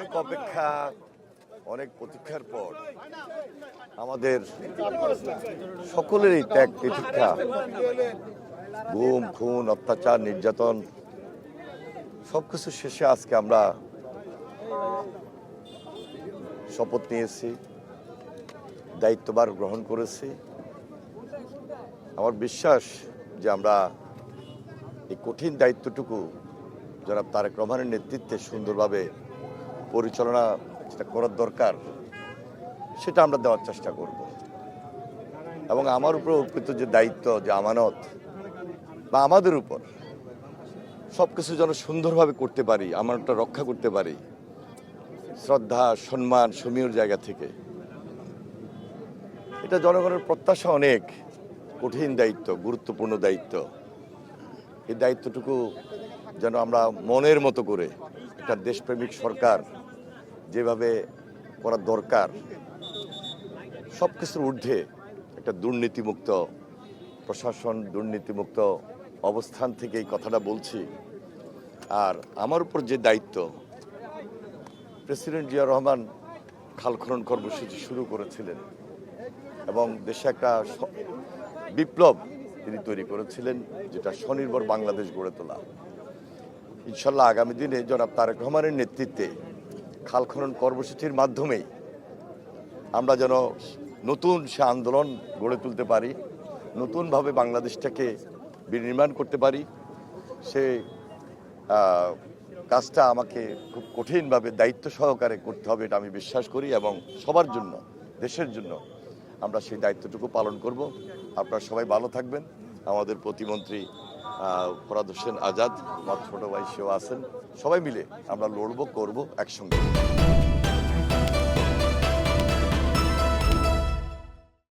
অনেক অপেক্ষা, অনেক প্রতীক্ষার পর আমাদের সকলেরই ত্যাগ প্রতীক্ষা, গুম খুন অত্যাচার নির্যাতন সবকিছু শেষে আজকে আমরা শপথ নিয়েছি, দায়িত্বভার গ্রহণ করেছি। আমার বিশ্বাস যে আমরা এই কঠিন দায়িত্বটুকু জনাব তারেক রহমানের নেতৃত্বে সুন্দরভাবে পরিচালনা যেটা করার দরকার সেটা আমরা দেওয়ার চেষ্টা করব। এবং আমার উপর অর্পিত যে দায়িত্ব, যে আমানত বা আমাদের উপর সব কিছু যেন সুন্দরভাবে করতে পারি, আমানতটা রক্ষা করতে পারি, শ্রদ্ধা সম্মান সমীর জায়গা থেকে। এটা জনগণের প্রত্যাশা, অনেক কঠিন দায়িত্ব, গুরুত্বপূর্ণ দায়িত্ব। এই দায়িত্বটুকু যেন আমরা মনের মতো করে একটা দেশপ্রেমিক সরকার যেভাবে করার দরকার, সব কিছুর ঊর্ধ্বে একটা দুর্নীতিমুক্ত প্রশাসন, দুর্নীতিমুক্ত অবস্থান থেকে এই কথাটা বলছি। আর আমার উপর যে দায়িত্ব, প্রেসিডেন্ট জিয়া রহমান খাল খনন কর্মসূচি শুরু করেছিলেন এবং দেশে একটা বিপ্লব তিনি তৈরি করেছিলেন, যেটা স্বনির্ভর বাংলাদেশ গড়ে তোলা। ইনশাল্লাহ আগামী দিনে জনাব তারেক রহমানের নেতৃত্বে খাল খনন কর্মসূচির মাধ্যমেই আমরা যেন নতুন সে আন্দোলন গড়ে তুলতে পারি, নতুনভাবে বাংলাদেশটাকে বিনির্মাণ করতে পারি। সে কাজটা আমাকে খুব কঠিনভাবে দায়িত্ব সহকারে করতে হবে, এটা আমি বিশ্বাস করি। এবং সবার জন্য, দেশের জন্য আমরা সেই দায়িত্বটুকু পালন করব। আপনারা সবাই ভালো থাকবেন। আমাদের প্রতিমন্ত্রী ফরাদ হোসেন আজাদ, আমার ছোট ভাই সেও আছেন। সবাই মিলে আমরা লড়বো, করবো একসঙ্গে।